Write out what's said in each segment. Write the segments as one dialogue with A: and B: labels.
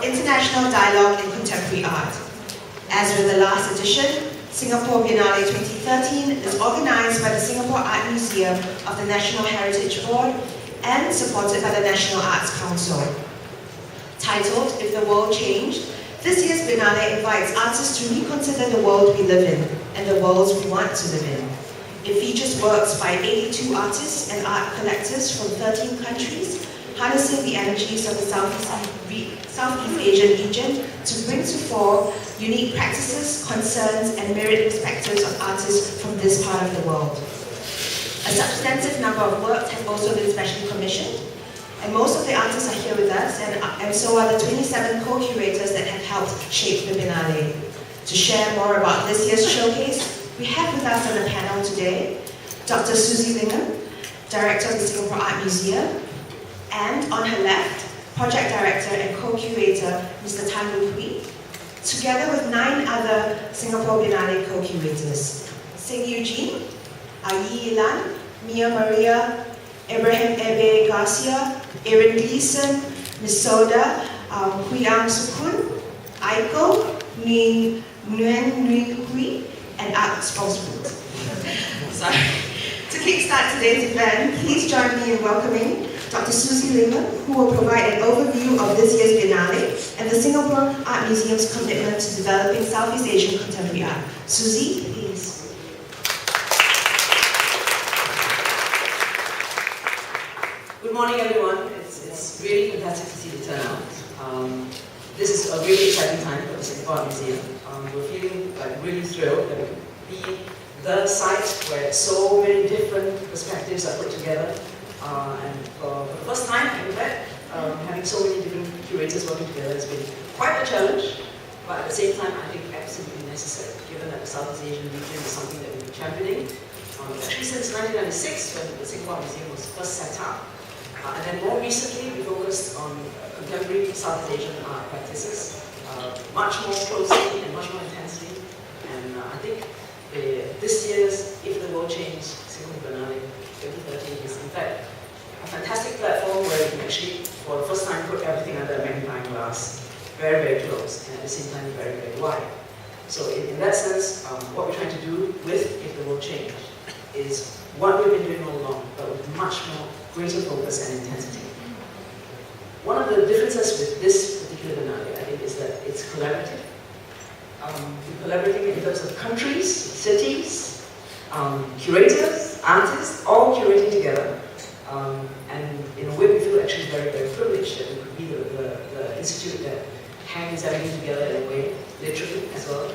A: International Dialogue in Contemporary Art. As with the last edition, Singapore Biennale 2013 is organized by the Singapore Art Museum of the National Heritage Board and supported by the National Arts Council. Titled If the World Changed, this year's Biennale invites artists to reconsider the world we live in and the worlds we want to live in. It features works by 82 artists and art collectors from 13 countries, harnessing the energies of the Southeast Asian region to bring to fore unique practices, concerns, and myriad perspectives of artists from this part of the world. A substantive number of works have also been specially commissioned, and most of the artists are here with us, and so are the 27 co-curators that have helped shape the Biennale. To share more about this year's showcase, we have with us on the panel today Dr. Susie Lingham, Director of the Singapore Art Museum, and on her left, Project Director and Co-Curator Mr. Tan Lu Hui, together with 9 other Singapore Biennale co-curators: Sing Eugene, Ayi Ilan, Mia Maria, Ibrahim Ebe Garcia, Erin Gleason, Ms. Soda, Huyang Sukun, Aiko, Nguyen Nguyen Hui, and Art Sponsor. Sorry. To kickstart today's event, please join me in welcoming Dr. Susie Lingham, who will provide an overview of this year's Biennale and the Singapore Art Museum's commitment to developing Southeast Asian contemporary art. Susie, please.
B: Good morning, everyone. It's really fantastic to see the turnout. This is a really exciting time for the Singapore Art Museum. We're feeling really thrilled that we could be the site where so many different perspectives are put together. And for the first time, in fact, having so many different curators working together has been quite a challenge, but at the same time, I think absolutely necessary, given that the Southeast Asian region is something that we've been championing, actually since 1996, when the Singapore Art Museum was first set up. And then more recently, we focused on contemporary Southeast Asian art practices, much more closely and much more intensely. And I think this year's If the World Changed Singapore Biennale 2013 is in fact a fantastic platform where we can actually, for the first time, put everything under a magnifying glass, very, very close, and at the same time, very, very wide. So in that sense, what we're trying to do with If the World Changed is what we've been doing all along, but with much more greater focus and intensity. One of the differences with this particular Biennale, I think, is that it's collaborative. We're collaborating in terms of countries, cities, curators, artists, all curating together. And in a way, we feel actually very, very privileged that we could be the institute that hangs everything together in a way, literally as well,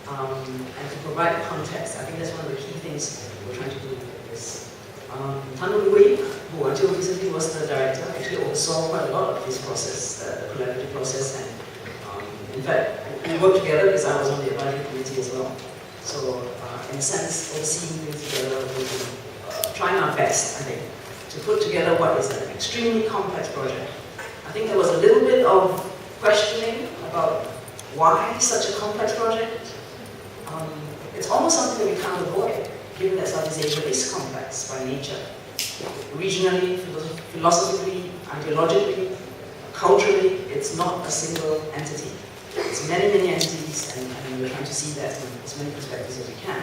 B: and to provide context. I think that's one of the key things we're trying to do with this. Tan Lu Hui, who until recently was the director, actually oversaw quite a lot of this process, the collaborative process, and in fact, we worked together because I was on the advisory committee as well. So, in a sense, overseeing things together, we've been trying our best, I think, to put together what is an extremely complex project. I think there was a little bit of questioning about why such a complex project. It's almost something that we can't avoid, given that Southeast Asia is complex by nature. Regionally, philosophically, ideologically, culturally, it's not a single entity. It's many, many entities, and we're trying to see that from as many perspectives as we can.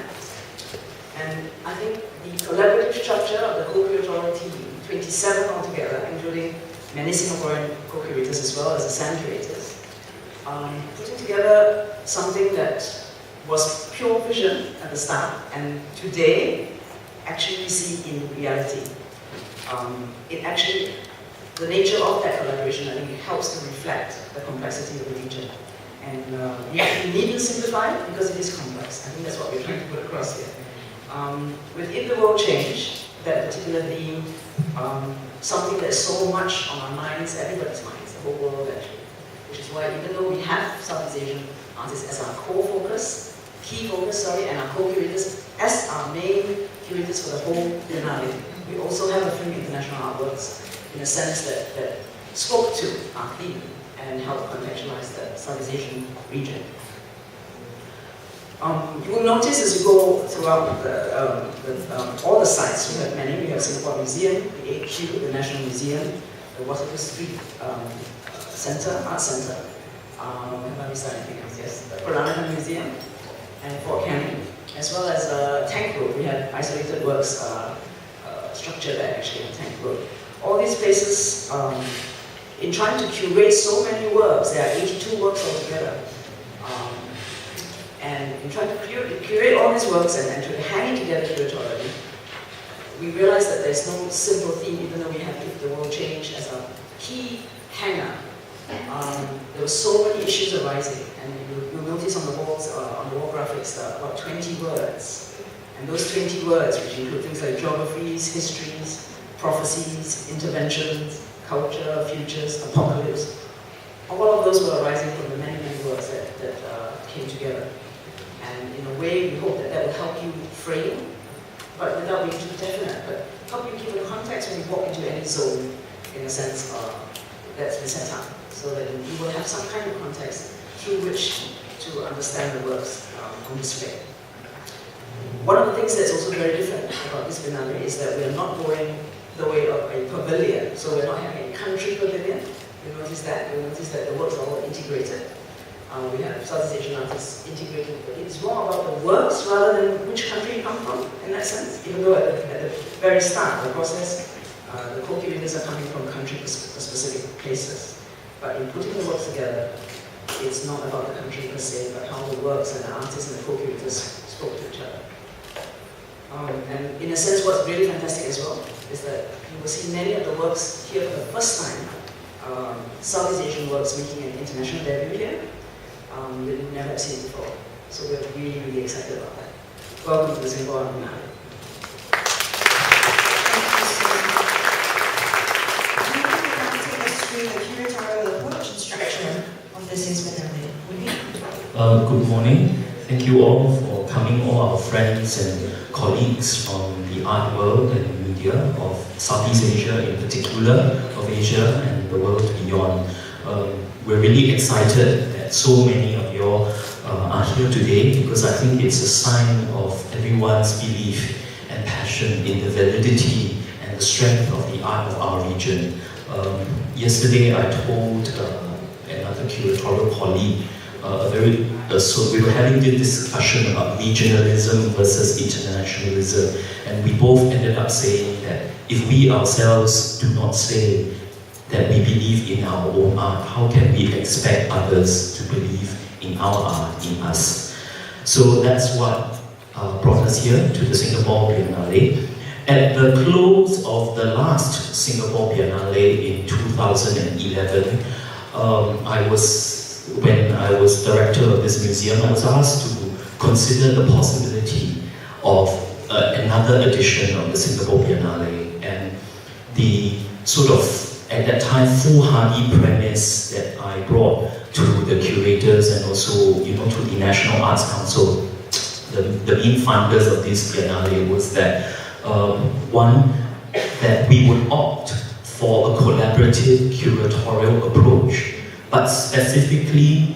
B: And I think the collaborative structure of the co-curatorial team, 27 altogether, including many Singaporean co-curators as well as the SAM curators, putting together something that was pure vision at the start, and today, actually we see in reality. It actually, the nature of that collaboration, I think it helps to reflect the complexity of the region. And we need to simplify it because it is complex. I think that's what we're trying to put across here. With If the World Changed, that particular theme, something that's so much on our minds, everybody's minds, the whole world actually. Which is why even though we have Southeast Asian artists as our core focus, and our co-curators as our main curators for the whole Biennale, we also have a few international artworks in a sense that spoke to our theme and helped contextualize the Southeast Asian region. You will notice as you go throughout all the sites, we have many. We have Singapore Museum, the HQ, the National Museum, the Waterloo Street Art Centre, have I missed anything else? Yes, the Peranakan Museum and Fort Canning, as well as Tank Road. We had isolated works structure there actually on Tank Road. All these places, in trying to curate so many works, there are 82 works altogether. And in trying to curate all these works and to hang it together curatorially, we realized that there's no simple theme, even though we have If the World Changed as a key hanger. There were so many issues arising, and you'll notice on the walls, on the wall graphics, about 20 words. And those 20 words, which include things like geographies, histories, prophecies, interventions, culture, futures, apocalypse, all of those were arising from the many, many words that came together. And in a way, we hope that that will help you frame, but without being too definite, but help you give a context when you walk into any zone, in a sense, that's been set up, so that you will have some kind of context through which to understand the works on display. One of the things that's also very different about this Biennale is that we are not going the way of a pavilion, so we're not having a country pavilion. You'll notice that the works are all integrated. We have Southeast Asian artists integrated, but it's more about the works rather than which country you come from, in that sense, even though at the very start of the process, the co-curators are coming from country-specific places. But in putting the works together, it's not about the country per se, but how the works and the artists and the co-curators spoke to each other. And in a sense, what's really fantastic as well is that you will see many of the works here for the first time, Southeast Asian works making an international debut here, that you've never seen before. So we're really, really excited about that. Welcome to the Singapore Biennale.
A: The curatorial approach and structure of this year's Biennale.
C: Good morning. Thank you all for coming, all our friends and colleagues from the art world and media of Southeast Asia in particular, of Asia and the world beyond. We're really excited that so many of you are here today, because I think it's a sign of everyone's belief and passion in the validity and the strength of the art of our region. Yesterday I told another curatorial colleague, so we were having this discussion about regionalism versus internationalism, and we both ended up saying that if we ourselves do not say that we believe in our own art, how can we expect others to believe in our art, in us? So that's what brought us here to the Singapore Biennale. At the close of the last Singapore Biennale in 2011, when I was director of this museum, I was asked to consider the possibility of another edition of the Singapore Biennale, and the sort of, at that time, foolhardy premise that I brought to the curators and also, to the National Arts Council, the main funders of this Biennale, was that one, that we would opt for a collaborative curatorial approach, but specifically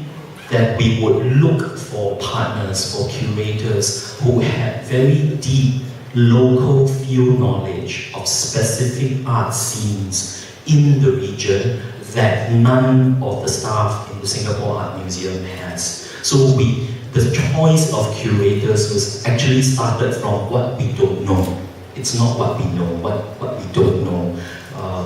C: that we would look for partners, for curators who had very deep local field knowledge of specific art scenes in the region that none of the staff in the Singapore Art Museum has. So the choice of curators was actually started from what we don't know. It's not what we know, what we don't know.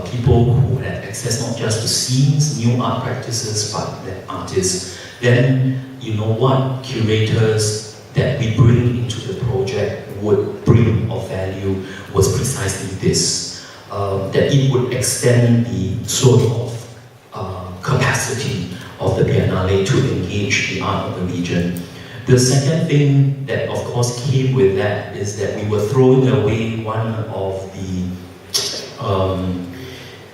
C: People who have access not just to scenes, new art practices, but the artists. Then, what curators that we bring into the project would bring of value was precisely this. That it would extend the sort of capacity of the Biennale to engage the art of the region. The second thing that of course came with that is that we were throwing away one of the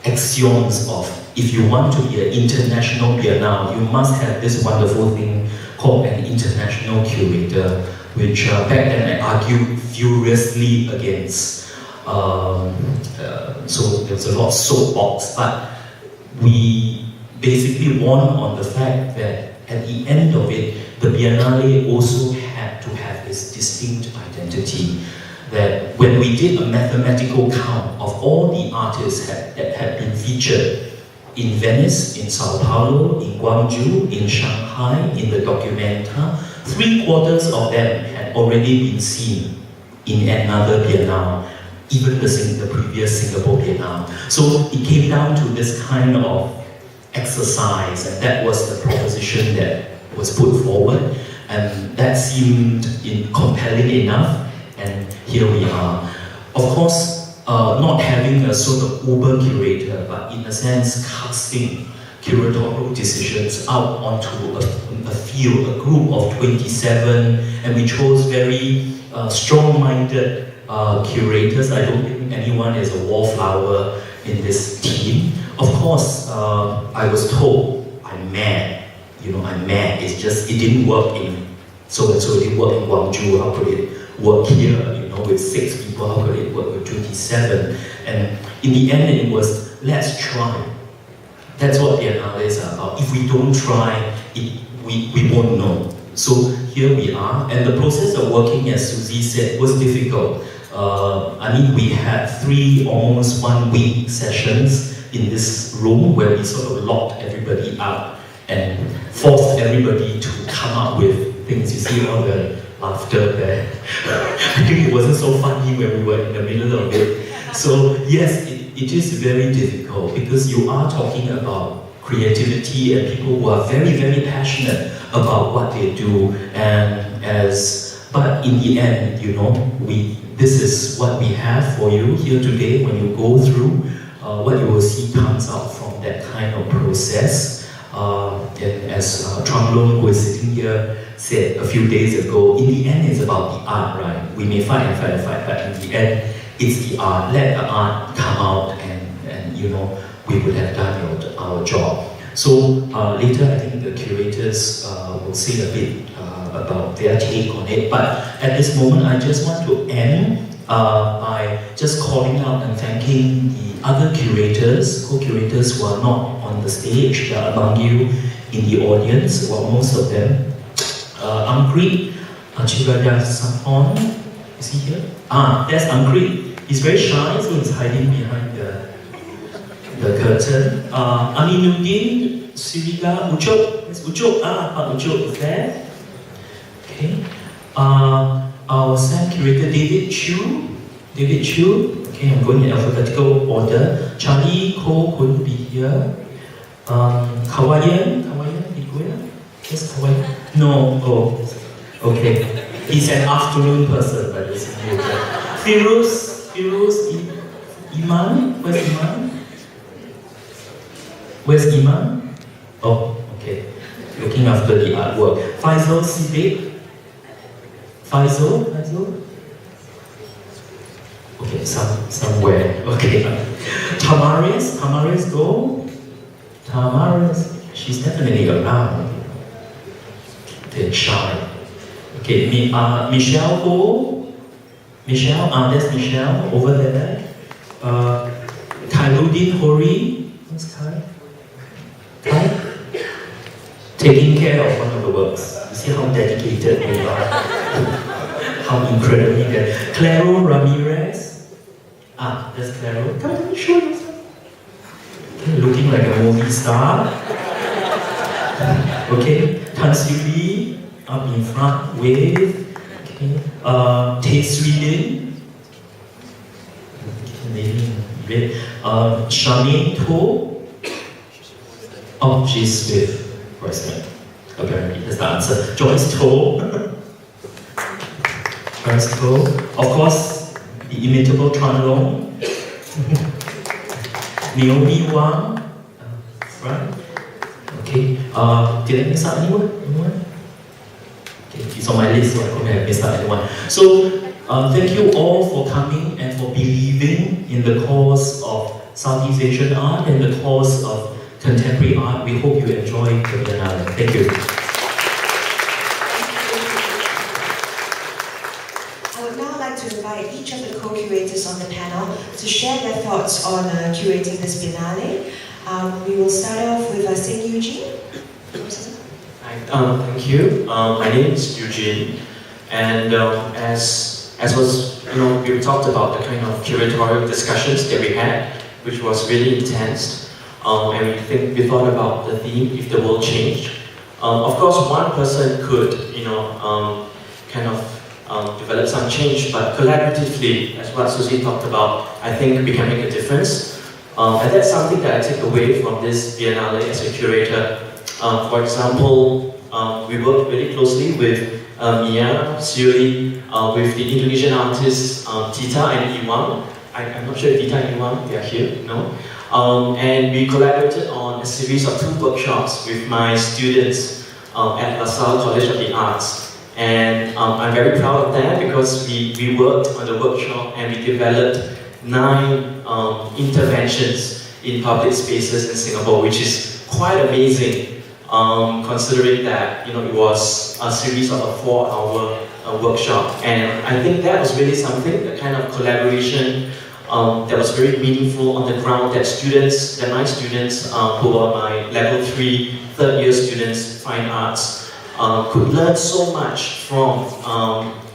C: axioms of, if you want to be an international Biennale, you must have this wonderful thing called an international curator, which back then I argued furiously against. So there was a lot of soapbox, but we basically won on the fact that at the end of it, the Biennale also had to have its distinct identity. That when we did a mathematical count of all the artists that had been featured in Venice, in Sao Paulo, in Guangzhou, in Shanghai, in the Documenta. 3/4 of them had already been seen in another Biennale, even the previous Singapore Biennale. So it came down to this kind of exercise, and that was the proposition that was put forward, and that seemed compelling enough, and here we are. Of course, not having a sort of uber curator, but in a sense casting curatorial decisions out onto a field, a group of 27, and we chose very strong-minded curators. I don't think anyone is a wallflower in this team. Of course, I was told I'm mad. I'm mad. It's just, it didn't work in so-and-so, it didn't work in Guangzhou. How could it work here? With 6 people, how could it work with 27? And in the end, it was, let's try. That's what Biennale is about. If we don't try, we won't know. So here we are, and the process of working, as Susie said, was difficult. We had 3 almost 1 week sessions in this room where we sort of locked everybody out and forced everybody to come up with things. You see all the laughter there. I think it wasn't so funny when we were in the middle of it. So yes, it is very difficult because you are talking about creativity and people who are very, very passionate about what they do. But in the end, this is what we have for you here today. When you go through, what you will see comes out from that kind of process. And as Trung Lung, who is sitting here, said a few days ago, in the end it's about the art, right? We may fight, but in the end it's the art. Let the art come out and we would have done our job. So later I think the curators will say a bit about their take on it, but at this moment I just want to end by just calling out and thanking the other curators, co-curators who are not on the stage. They are among you in the audience, well, most of them. Angkrit Achirayasapon, is he here? That's Angkrit. He's very shy, so he's hiding behind the curtain. Aminuddin Siriga Ucok. Yes, Ucok. Ucok is there. Okay. Our SAM curator David Chu. Okay, I'm going in alphabetical order. Charlie Ko couldn't be here. Kawayan, yes, Kawayan. No, okay. He's an afternoon person, but it's Firoz, Iman, where's Iman? Oh, okay. Looking after the artwork. Faisal Sibik. Faisal? Okay, somewhere. Okay. Tamaris, go. Tamaris, she's definitely around. They're shy. Okay, Michelle, go. Michelle, that's Michelle over there. Khairuddin Hori. What's Kai? Taking care of one of the works. You see how dedicated they are. How incredibly good. Claro Ramirez. That's Claro. Come on, show yourself. Okay, looking like a movie star. Okay, Tan Siu Lee up in front with Tae Sri Lin. Charmaine To. Oh, she's with Royce. Apparently, that's the answer. Joyce To. Joyce To. Of course, the imitable Trung Lung. Naomi Wang. Right? Okay. Did I miss out anyone? Okay, he's on my list, so I couldn't have missed out anyone. So, thank you all for coming and for believing in the cause of Southeast Asian art and the cause of contemporary art. We hope you enjoy the Biennale. Thank you.
A: I would now like to invite each of the co-curators on the panel to share their thoughts on curating this Biennale. We will start off with Sing Eugene.
D: Thank you. My name is Eugene, and as was, we talked about the kind of curatorial discussions that we had, which was really intense. and we thought about the theme, if the world changed. Of course, one person could, kind of develop some change, but collaboratively, as what Susie talked about, I think we can make a difference. And that's something that I take away from this Biennale as a curator. For example, we worked really closely with Mia, Suri, with the Indonesian artists Tita and Iwang. I'm not sure if Tita and Iwang, they are here, no? And we collaborated on a series of 2 workshops with my students at La Salle College of the Arts. And I'm very proud of that because we worked on the workshop and we developed 9 interventions in public spaces in Singapore, which is quite amazing. Considering that it was a series of a 4-hour workshop, and I think that was really something, the kind of collaboration that was very meaningful on the ground. That my students who are my level 3 third-year students, fine arts, could learn so much from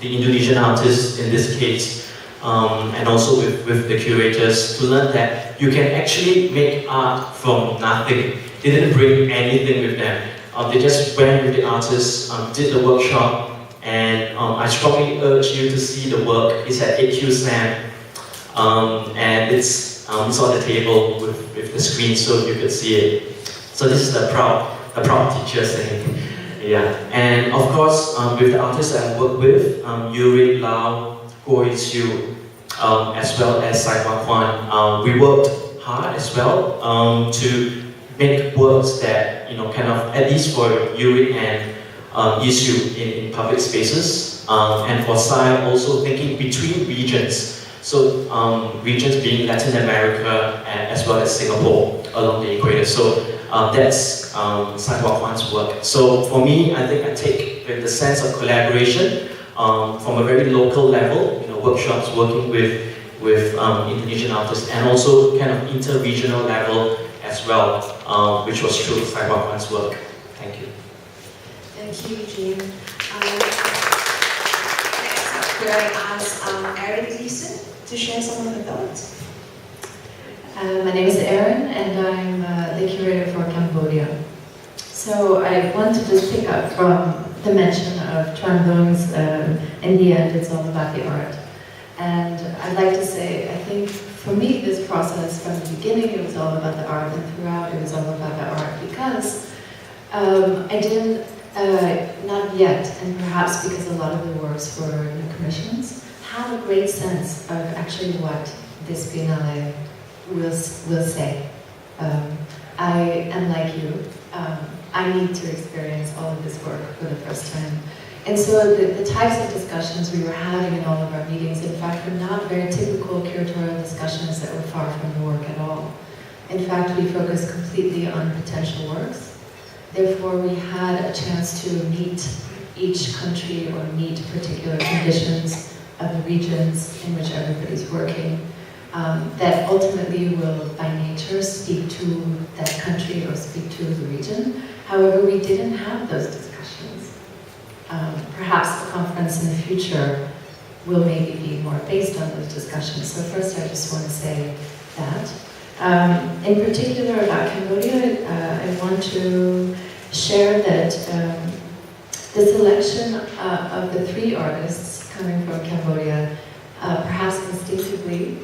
D: the Indonesian artists in this case, and also with the curators, to learn that you can actually make art from nothing. They didn't bring anything with them. They just went with the artists, did the workshop, and I strongly urge you to see the work. It's at 8Q Slam, and it's on the table with the screen so you could see it. So this is the proud teacher saying, yeah. And of course, with the artists that I work with, Yuri Lau, Guo Yiqiu, as well as Sai Hua Kwan, we worked hard as well to make works that, kind of, at least for Yuri and Yiqiu in public spaces, and for Sai also thinking between regions. So regions being Latin America as well as Singapore along the equator. So that's Sai Hua Kwan's work. So for me, I think I take the sense of collaboration from a very local level, workshops working with Indonesian artists, and also kind of inter-regional level as well, which was true of Sai Hua Kwan's work. Thank you.
A: Thank you, Eugene. Next up, could I ask Erin Gleason to share some of her thoughts?
E: My name is Erin, and I'm the curator for Cambodia. So I want to just pick up from the mention of Tran Vung's in the end, it's all about the art. And I'd like to say, I think for me, this process from the beginning, it was all about the art, and throughout, it was all about the art, because I didn't, not yet, and perhaps because a lot of the works were new commissions, have a great sense of actually what this Biennale will say. I am like you. I need to experience all of this work for the first time. And so the types of discussions we were having in all of our meetings, in fact, were not very typical curatorial discussions that were far from the work at all. In fact, we focused completely on potential works. Therefore, we had a chance to meet each country or meet particular conditions of the regions in which everybody's working, that ultimately will, by nature, speak to that country or speak to the region. However, we didn't have those discussions. Perhaps the conference in the future will maybe be more based on those discussions. So first, I just want to say that. In particular about Cambodia, I want to share that the selection of the 3 artists coming from Cambodia, perhaps instinctively,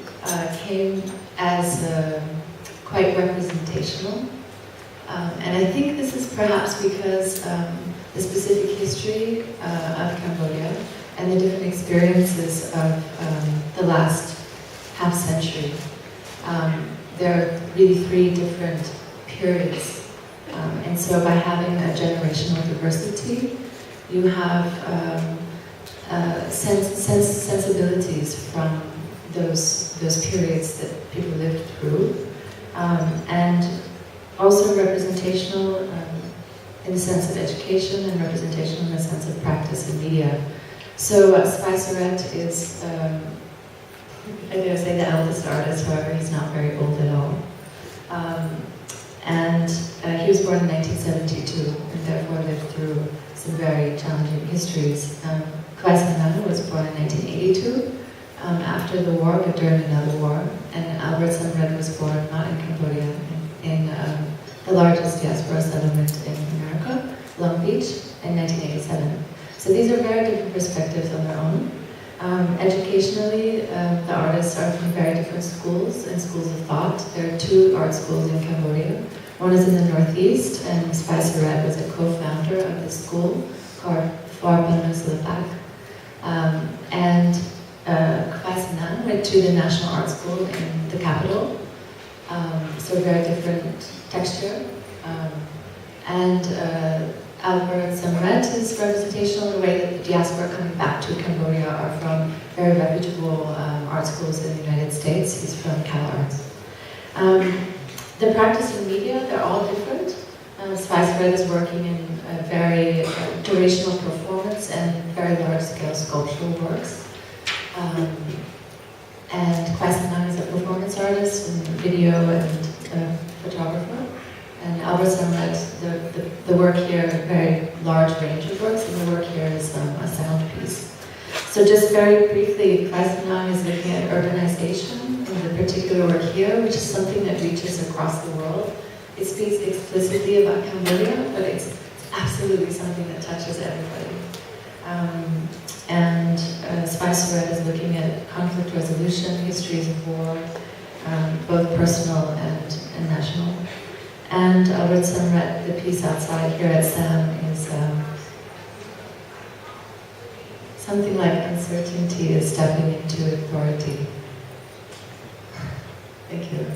E: came as quite representational. And I think this is perhaps because the specific history of Cambodia and the different experiences of the last half century. There are really 3 different periods. And so by having a generational diversity, you have sensibilities from those periods that people lived through, and also representational in the sense of education and representational in the sense of practice in media. So Spicerette is, I'm going to say the eldest artist, however he's not very old at all. And he was born in 1972 and therefore lived through some very challenging histories. Kwai San was born in 1982, after the war, but during another war. And Albert Samred was born not in Cambodia, in in the largest diaspora settlement in America, Long Beach, in 1987. So these are very different perspectives on their own. Educationally, the artists are from very different schools and schools of thought. There are 2 art schools in Cambodia. One is in the Northeast, and Spicer Red was a co-founder of this school called Phar Peninsula. And Kwai Sanam went to the National Art School in the capital. So very different texture. And Albert Samret's representational in the way that the diaspora coming back to Cambodia are from very reputable art schools in the United States. He's from Cal Arts. The practice in media, they're all different. Spice Red is working in a very durational performance and very large-scale sculptural works. And Kwai Sanam is a performance artist and video and photographer. And Albert Samret, the work here, a very large range of works, and the work here is a sound piece. So just very briefly, Kwai Sanam is looking at urbanization, and the particular work here, which is something that reaches across the world. It speaks explicitly about Cambodia, but it's absolutely something that touches everybody. And Spice Red is looking at conflict resolution, histories of war, both personal and national. And Albert Samret, the piece outside here at SAM, is something like uncertainty is stepping into authority. Thank you.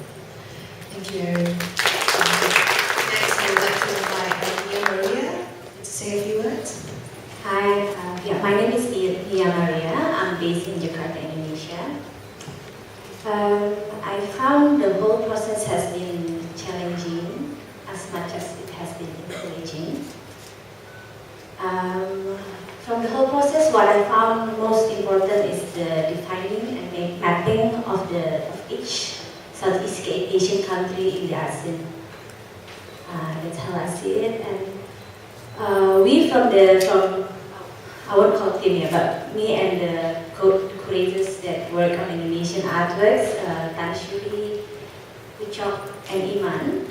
A: Thank you. Next, I would like to invite Nia Maria to say a few words.
F: Hi, my name is Nia Maria. I'm based in Jakarta, Indonesia. I found the whole process has been challenging as much as it has been encouraging. From the whole process, what I found most important is the defining and mapping of each Southeast Asian country in the ASEAN. That's how I see it. And we from I won't call team here, but me and the curators that work on Indonesian artworks, Tan Shuri, Kuchok, and Iman,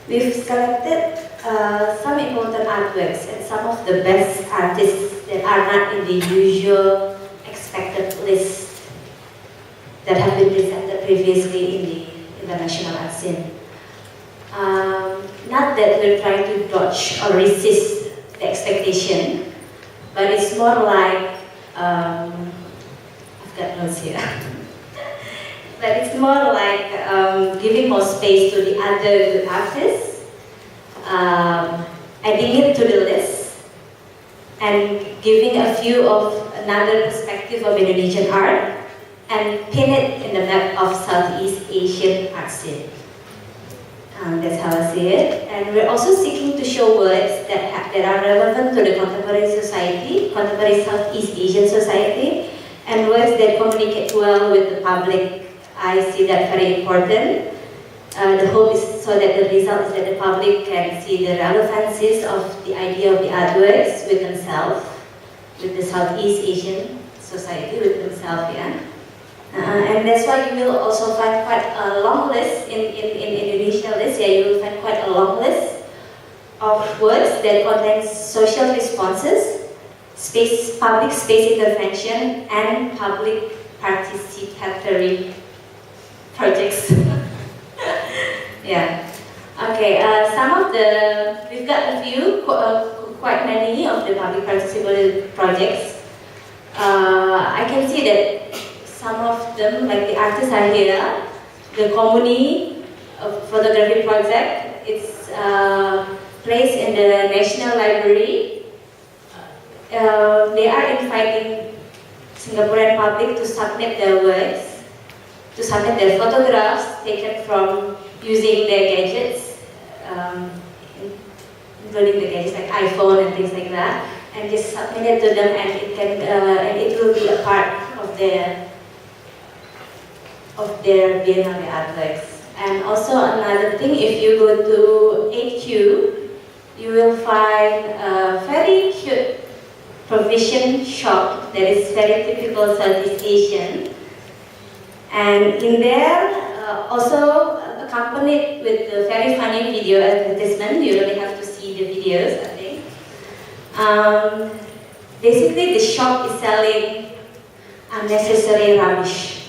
F: we've selected some important artworks and some of the best artists that are not in the usual expected list that have been presented previously in the international art scene. Not that we're trying to dodge or resist the expectation, but it's more like, I've got notes here, but it's more like giving more space to the other good artists, adding it to the list, and giving a view of another perspective of Indonesian art, and pin it in the map of Southeast Asian art scene. That's how I see it. And we're also seeking to show works that are relevant to the contemporary society, contemporary Southeast Asian society, and works that communicate well with the public. I see that very important. The hope is so that the result is that the public can see the relevancies of the idea of the artworks with themselves, with the Southeast Asian society, with themselves, yeah. And that's why you will also find quite a long list in Indonesia list. Yeah, you will find quite a long list of works that contains social responses, public space intervention, and public participatory projects. Yeah. Okay. We've got a few, quite many of the public participatory projects. I can see that some of them, like the artists are here. The Comuni photography project, it's placed in the National Library. They are inviting Singaporean public to submit their works, to submit their photographs taken from using their gadgets, including the gadgets like iPhone and things like that, and just submit it to them, and it will be a part of their Biennale artworks. And also another thing, if you go to 8Q, you will find a very cute provision shop that is very typical Southeast Asian. And in there, also accompanied it with the very funny video advertisement. You really have to see the videos, I think. Basically, the shop is selling unnecessary rubbish.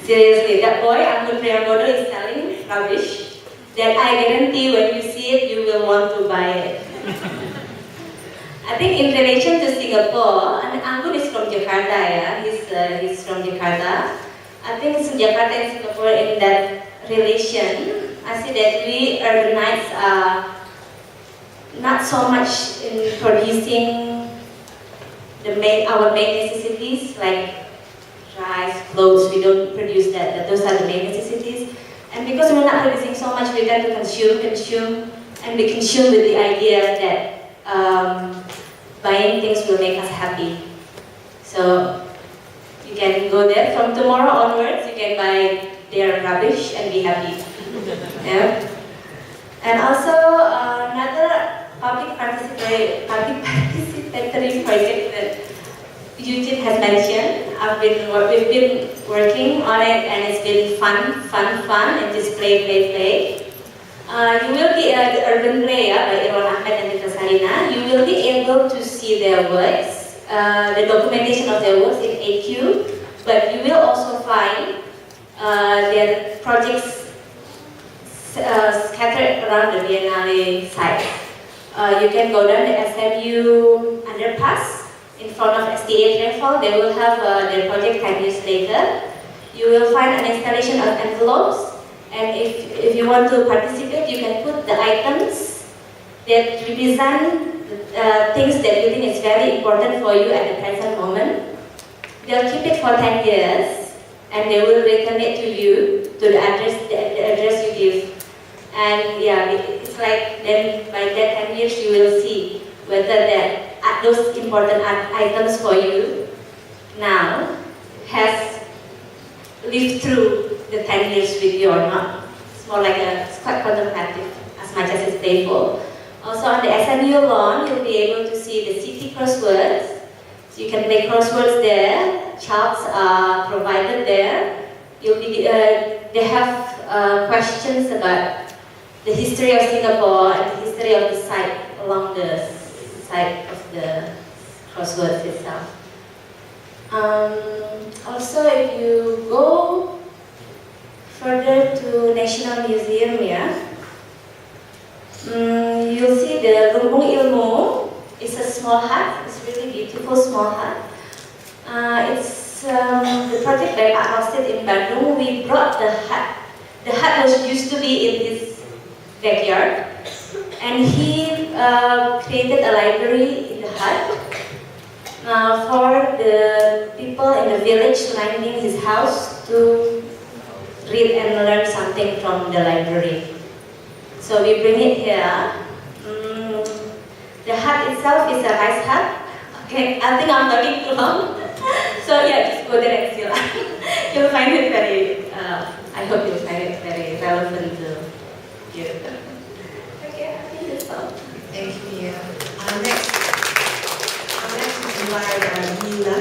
F: Seriously, that boy, Anggun Priambodo, is selling rubbish that I guarantee when you see it, you will want to buy it. I think in relation to Singapore, and Anggun is from Jakarta, yeah, he's from Jakarta. I think Jakarta and Singapore in that relation, I see that we urbanites are not so much in producing our main necessities like rice, clothes. We don't produce that. Those are the main necessities. And because we're not producing so much, we tend to consume, and we consume with the idea that buying things will make us happy. So you can go there from tomorrow onwards. You can buy their rubbish and be happy. Yeah. And also another public participatory project that Eugene has mentioned. We've been working on it, and it's been fun, and just play. You will be the Urban Play by Irwan Ahmed and Nita Sarina. You will be able to see their works, the documentation of their works in AQ, but you will also find their projects scattered around the Biennale site. You can go down the SMU underpass in front of STA Travel. They will have their project 10 years later. You will find an installation of envelopes, and if you want to participate, you can put the items that represent things that you think is very important for you at the present moment. They'll keep it for 10 years, and they will return it to you, to the address you give. And yeah, it's like then by that 10 years you will see whether those important items for you now has lived through the 10 years with you or not. It's more like it's quite contemplative as much as it's playful. Also on the SMU lawn, you'll be able to see the city crosswords. So you can play crosswords there. Charts are provided there. They have questions about the history of Singapore and the history of the site along the side of the crosswords itself. Also, if you go further to National Museum, you'll see the Lumbung Ilmu. It's a small hut. It's really beautiful small hut. It's the project by Pak Rosid in Bandung. We brought the hut. The hut used to be in his backyard, and he created a library in the hut for the people in the village surrounding his house to read and learn something from the library. So we bring it here. The hut itself is a rice hut. Okay, I think I'm talking too long. So yeah, just go there and see. You'll find it very, I hope you'll find it very relevant to you. Okay, I think that's all.
A: Thank you, Mia. Next we invite Mila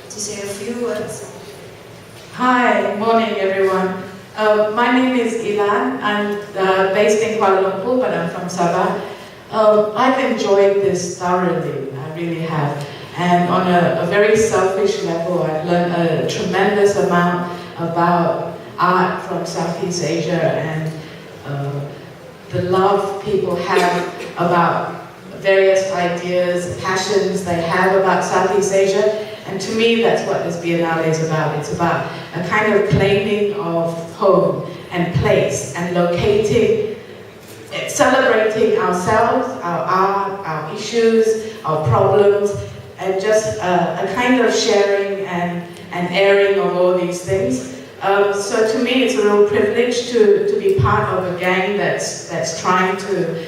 A: to say a few words.
G: Hi, morning everyone. My name is Ilan. I'm based in Kuala Lumpur, but I'm from Sabah. I've enjoyed this thoroughly, I really have. And on a very selfish level, I've learned a tremendous amount about art from Southeast Asia and the love people have about various ideas, passions they have about Southeast Asia. And to me, that's what this Biennale is about. It's about a kind of claiming of home and place and locating, celebrating ourselves, our art, our issues, our problems, and just a kind of sharing and airing of all these things. So to me, it's a real privilege to be part of a gang that's trying to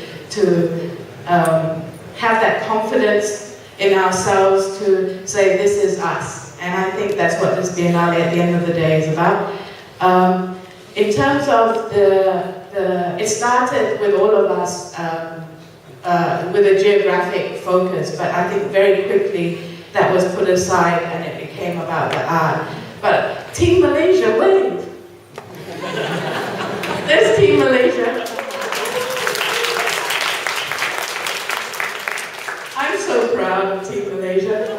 G: have that confidence in ourselves to say this is us. And I think that's what this Biennale at the end of the day is about. In terms of it started with all of us with a geographic focus, but I think very quickly that was put aside and it became about the art. But Team Malaysia, wave! There's Team Malaysia. I'm so proud of Team Malaysia.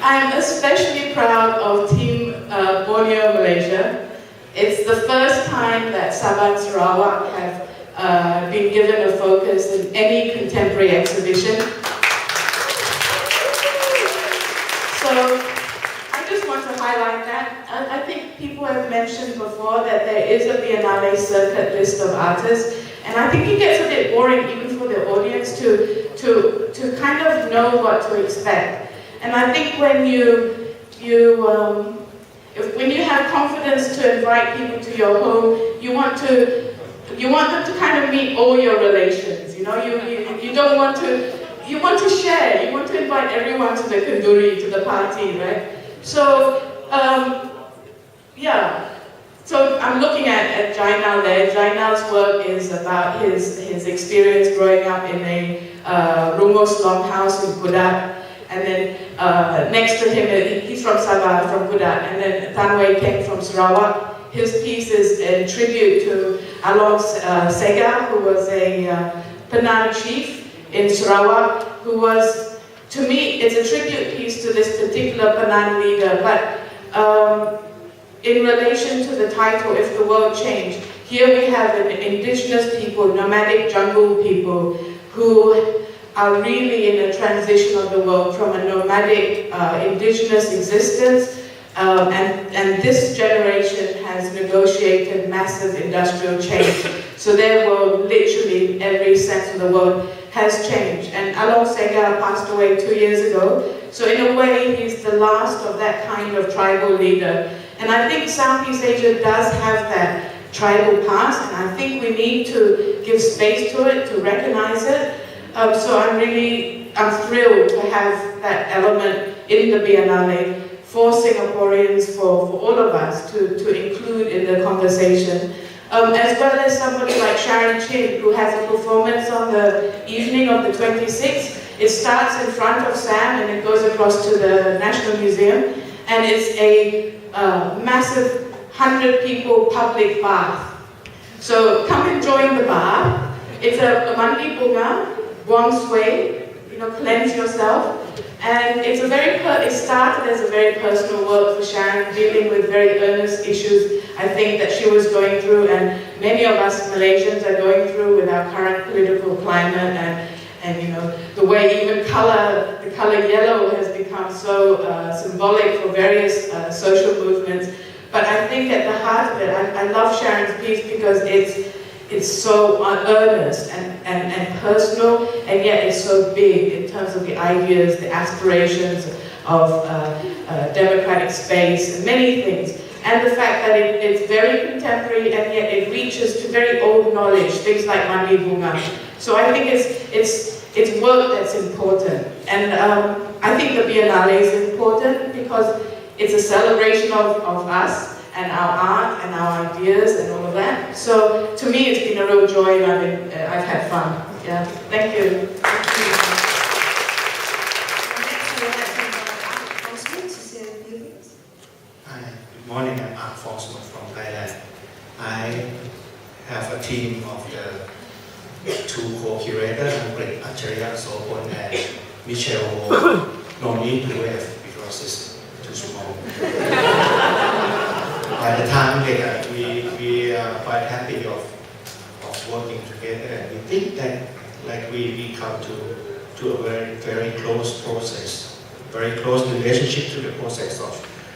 G: I'm especially proud of Team Borneo Malaysia. It's the first time that Sabah and Sarawak have been given a focus in any contemporary exhibition. So I just want to highlight that. I think people have mentioned before that there is a Biennale circuit list of artists, and I think it gets a bit boring even for the audience to kind of know what to expect. And I think when when you have confidence to invite people to your home, you want them to kind of meet all your relations. You know, you don't want to. You want to share. You want to invite everyone to the kanduri, to the party, right? So yeah. So I'm looking at Jainal there. Jainal's work is about his experience growing up in a Rumus longhouse in Kudat. And then next to him, he's from Sabah, from Kudat. And then Tan Wei came from Sarawak. His piece is in tribute to Along Sega, who was a Penang chief in Sarawak, who was, to me, it's a tribute piece to this particular Penang leader. But in relation to the title, If the World Changed, here we have an indigenous people, nomadic jungle people, who are really in a transition of the world from a nomadic indigenous existence, and this generation has negotiated massive industrial change. So their world, literally in every sense of the word, has changed. And Along Sega passed away 2 years ago, so in a way he's the last of that kind of tribal leader. And I think Southeast Asia does have that tribal past, and I think we need to give space to it, to recognize it. So I'm thrilled to have that element in the Biennale for Singaporeans, for all of us to include in the conversation. As well as somebody like Sharon Chin, who has a performance on the evening of the 26th. It starts in front of Sam and it goes across to the National Museum, and it's a massive 100 people public bath. So come and join the bath. It's a mandi bunga, Wang Sui, cleanse yourself. And it started as a very personal work for Sharon, dealing with very earnest issues, I think, that she was going through, and many of us Malaysians are going through with our current political climate, and the way even the color yellow has become so symbolic for various social movements. But I think at the heart of it, I love Sharon's piece because it's so earnest and personal, and yet it's so big in terms of the ideas, the aspirations of democratic space, and many things. And the fact that it's very contemporary, and yet it reaches to very old knowledge, things like Mandi Bunga. So I think it's work that's important. And I think the Biennale is important because it's a celebration of us, and our art, and our ideas, and all of that. So, to me, it's been a real joy, and I've had fun. Yeah, thank you.
H: Hi, good morning. I'm Mark Foxman from Thailand. I have a team of the two co-curators, Acharya Sopon and Michelle Ho. No need to wave because it's too small. By the time we are quite happy of working together, and we think that we come to a very, very close process, very close relationship to the process of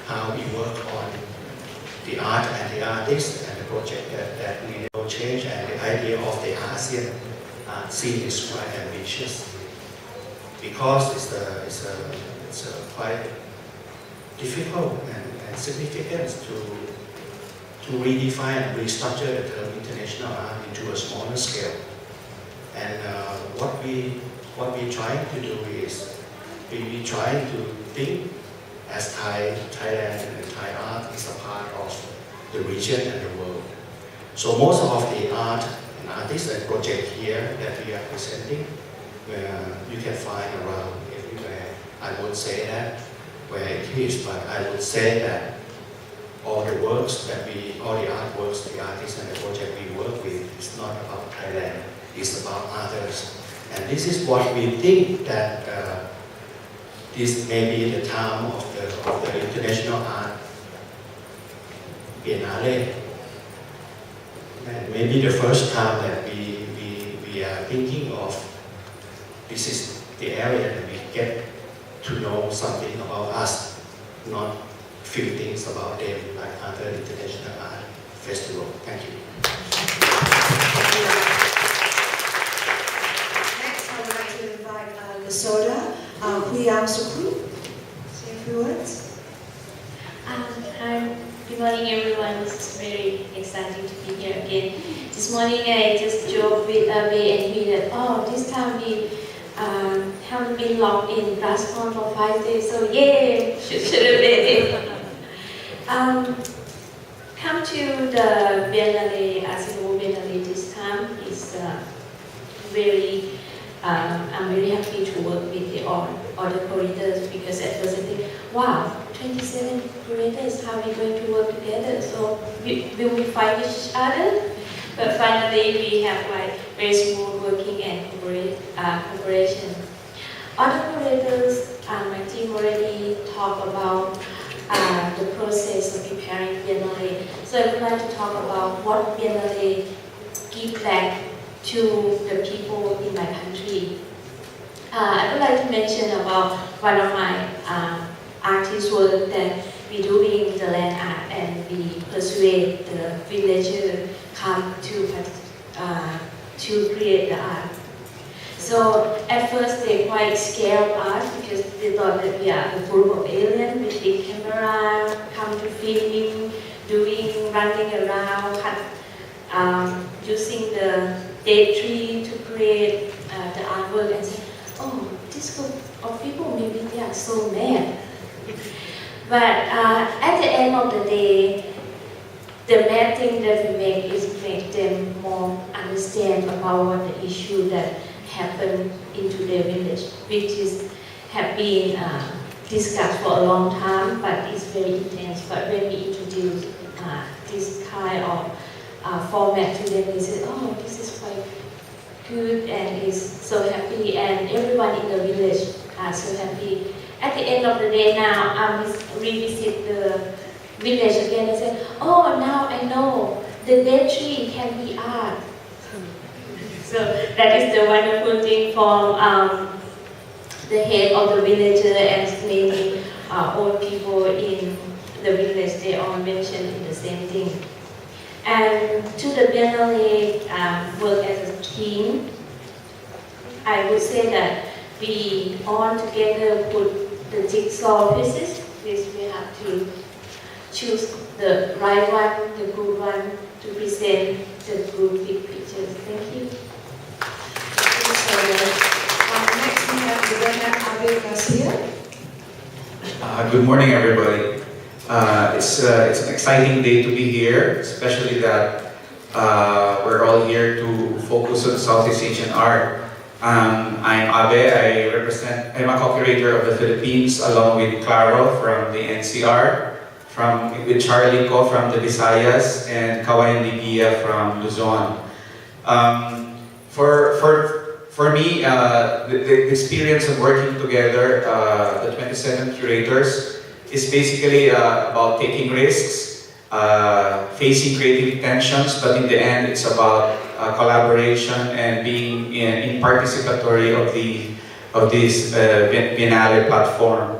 H: how we work on the art and the artists, and the project that we will change, and the idea of the ASEAN scene is quite ambitious because it's a quite difficult and significant to redefine and restructure the term international art into a smaller scale. And what we trying to do is we trying to think as Thailand and Thai art is a part of the region and the world. So most of the art and artists and projects here that we are presenting, where you can find around everywhere. I won't say that where it is, but I would say that all the works that all the artworks, the artists and the project we work with, is not about Thailand, it's about others. And this is what we think that this may be the time of the International Art Biennale. And maybe the first time that we are thinking of this is the area that we get to know something about us, not few things about them like other international art festival. Thank you.
A: Next, I would like to invite Lasoda Huyang Sukru. Say a few words.
I: Hi, good morning everyone. It's very exciting to be here again. This morning I just joked with Abe and he that, this time we haven't been locked in Rascon for 5 days, so yay, should have been. Come to the Biennale, Singapore Biennale this time is very, I'm very happy to work with the other curators because at first I think, wow, 27 curators, how are we going to work together? So will we fight each other? But finally we have like very smooth working and cooperation. Other curators, my team already talked about the process of preparing Biennale. So I would like to talk about what Biennale gives back to the people in my country. I would like to mention about one of my artist work that we doing the land art and we persuade the villager come to create the art. So at first they quite scared of us because they thought that we are a group of aliens with big camera, come to filming, running around, using the date tree to create the artwork and say, oh, this group of people, maybe they are so mad. But at the end of the day, the main thing that we make is make them more understand about what the issue that happened into their village, which is have been discussed for a long time, but it's very intense. But when we introduce this kind of format to them, they say, oh, this is quite good and is so happy, and everyone in the village are so happy. At the end of the day now, I revisit the village again and say, oh, now I know the dead tree can be art. So that is the wonderful thing from the head of the villager and many old people in the village. They all mentioned the same thing. And to the Biennale work as a team, I would say that we all together put the jigsaw pieces, which we have to choose the right one, the good one, to present the good big pictures. Thank you.
A: Next we have Rebecca Abe Garcia.
J: Good morning, everybody. It's an exciting day to be here, especially that we're all here to focus on Southeast Asian art. I'm Abe. I'm a co-curator of the Philippines, along with Claro from the NCR, with Charlie Ko from the Visayas, and Kawayan Ligia from Luzon. For me, the experience of working together, the 27 curators, is basically about taking risks, facing creative tensions, but in the end, it's about collaboration and being in participatory of this Biennale platform.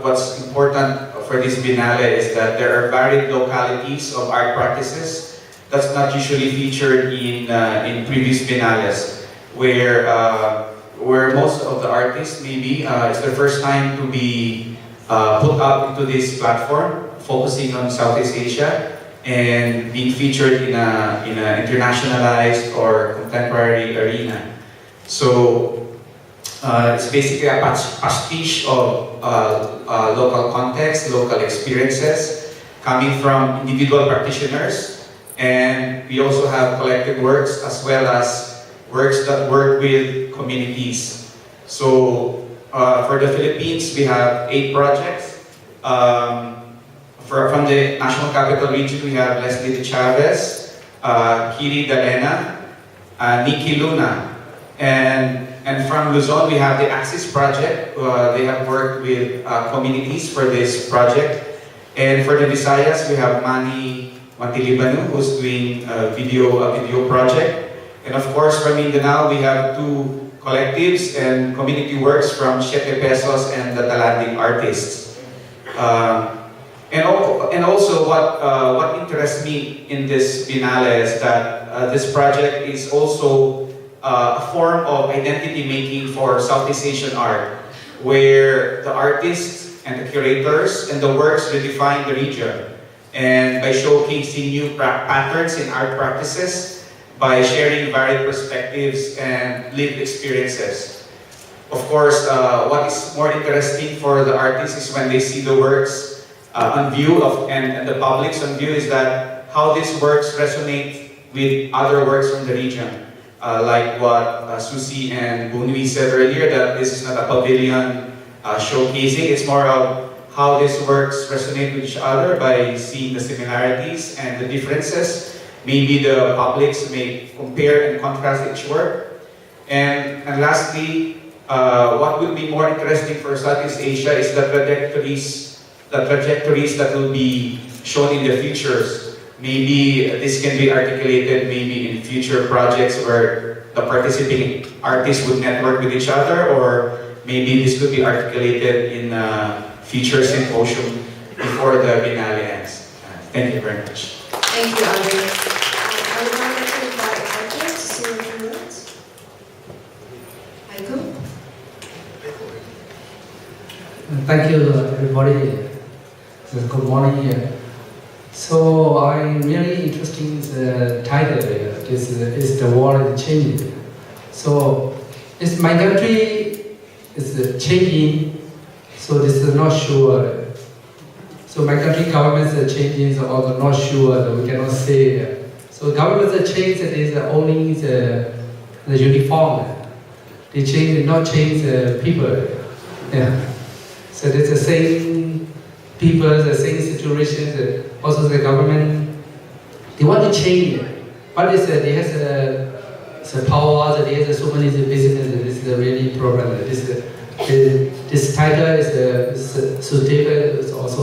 J: What's important for this Biennale is that there are varied localities of art practices that's not usually featured in previous Biennales, where most of the artists maybe it's their first time to be put up into this platform, focusing on Southeast Asia and being featured in a internationalized or contemporary arena. So it's basically a pastiche of local context, local experiences coming from individual practitioners, and we also have collected works as well as works that work with communities. So for the Philippines, we have 8 projects. From the National Capital Region, we have Leslie De Chavez, Kiri Dalena, Nikki Luna. And from Luzon, we have the Axis Project. They have worked with communities for this project. And for the Visayas, we have Manny Mantilibanu, who's doing a video project. And of course, from Mindanao, we have two collectives and community works from Siete Pesos and the Talanding artists. And also, what interests me in this Biennale is that this project is also a form of identity making for Southeast Asian art, where the artists and the curators and the works redefine the region, and by showcasing new patterns in art practices, by sharing varied perspectives and lived experiences. Of course, what is more interesting for the artists is when they see the works on view and the public's on view, is that how these works resonate with other works from the region. Like what Susie and Bunui said earlier, that this is not a pavilion showcasing, it's more of how these works resonate with each other by seeing the similarities and the differences. Maybe the publics may compare and contrast each work. And lastly, what will be more interesting for Southeast Asia is the trajectories that will be shown in the futures. Maybe this can be articulated maybe in future projects where the participating artists would network with each other, or maybe this could be articulated in a future symposium before the Biennale ends. Thank you very much.
A: Thank you, Andre. I would now like to invite Andre to say a few words. Michael?
K: Thank you, everybody. Good morning. So I'm really interested in the title. Is the world changing? So is my country is changing? So this is not sure. So my country governments are changing, so also not sure. We cannot say. So governments are changing. Is only the uniform. They change, not change the people. Yeah. So it's the same people, the same situations. Also the government, they want to change it. But it's, they have the power, they have so many businesses. This is a really problem. This title is suitable. It's also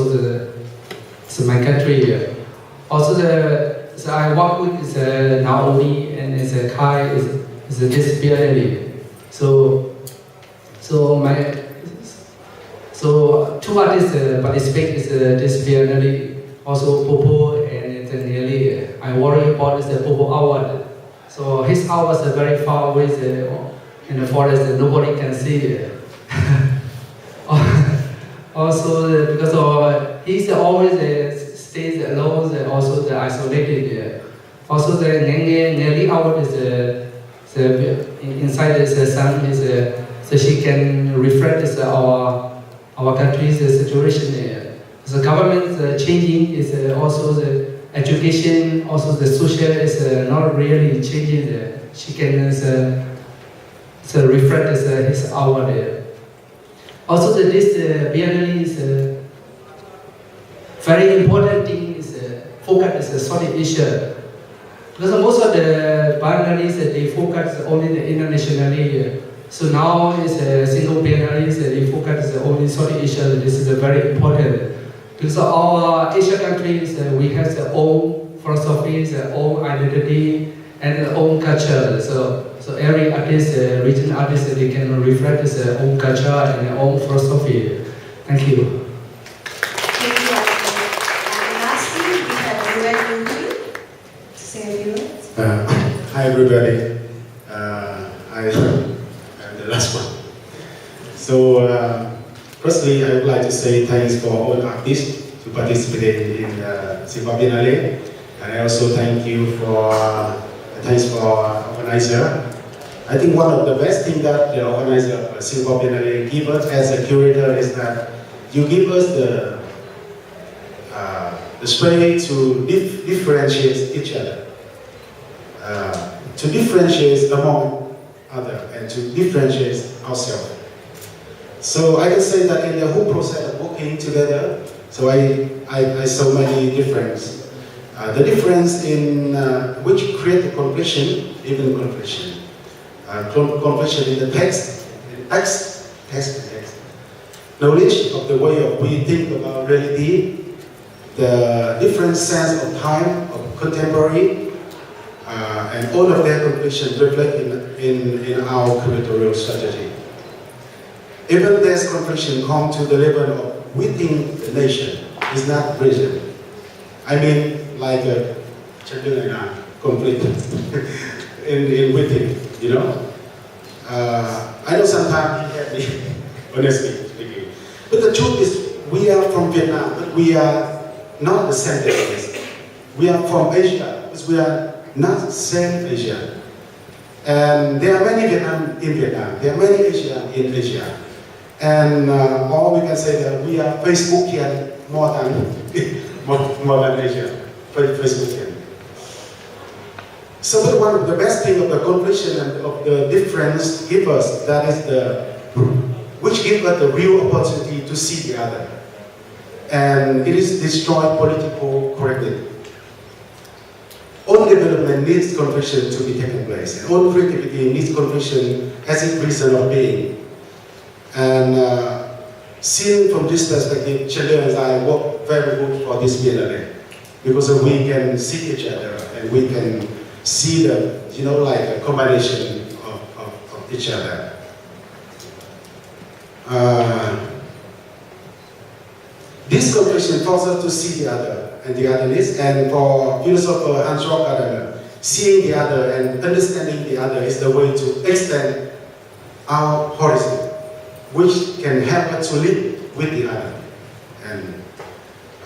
K: my country. Also so I work with Naomi and Kai is this Biennale. So two artists participate in this Biennale. Also Popo and Nelly. I worry about the Popo Award. So his hours are very far away in the forest. Nobody can see it. Also because he's always stays alone. Also isolated. Also the Nelly Award is inside the sun so she can reflect our country's situation. The government changing is also the education, also the social is not really changing. She can reflect his award. Also this Biennale is very important thing is focus is Southeast Asia. Because most of the Biennales they focus only the internationally. So now is a single Biennale they focus only Southeast Asia. This is very important. Because our Asian countries, we have their own philosophy, their own identity, and their own culture. So every artist, regional artist, they can reflect their own culture and their own philosophy. Thank you.
A: Thank you, Andre. And lastly, we have Ruben Yungi to say a few words.
L: Hi, everybody. I'm the last one. So. Firstly, I would like to say thanks for all artists to participate in the Singapore Biennale, and I also thanks for organizer. I think one of the best things that the organizer of Singapore Biennale give us as a curator is that you give us the space to differentiate each other, to differentiate among others, and to differentiate ourselves. So I can say that in the whole process of working together, So I saw many differences. The difference in which create the confliction, even confliction. Confliction in the text. Knowledge of the way of we think about reality, the different sense of time, of contemporary, and all of that confliction reflect in our curatorial strategy. Even this confliction come to the level of within the nation, it's not region. I mean, like a conflict in within, you know. I know sometimes he had me, honestly speaking. But the truth is, we are from Vietnam, but we are not the same place. We are from Asia, but we are not the same Asia. And there are many Vietnam in Vietnam, there are many Asia in Asia. And all we can say that we are Facebookian more than Asia, Facebookian. So but one of the best thing of the confliction and of the difference give us, that is which give us the real opportunity to see the other. And it is destroyed political correctness. All development needs confliction to be taken place. And all creativity needs confliction as its reason of being. And seen from this perspective, Chandler and I work very good for this Biennale. Because we can see each other and we can see the, you know, like a combination of each other. This confliction forces us to see the other and the otherness, and for philosopher Hans-Rock Gadamer, seeing the other and understanding the other is the way to extend our horizon, which can help us to live with the other. And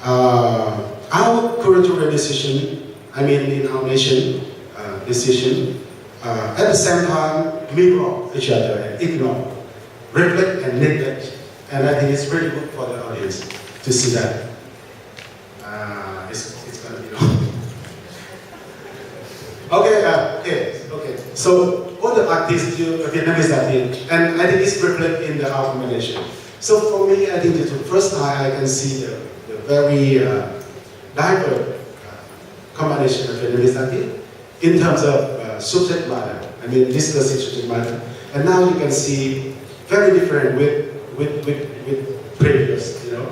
L: our curatorial decision, I mean in our nation, decision, at the same time mirror each other and ignore, reflect and neglect, and I think it's really good for the audience to see that. It's going to be long. Okay. So all the artists, Vietnamese artists, and I think it's reflected in our combination. So for me, I think the first time I can see the very diverse combination of Vietnamese artists in terms of subject matter. I mean, discussing subject matter, and now you can see very different with previous, you know,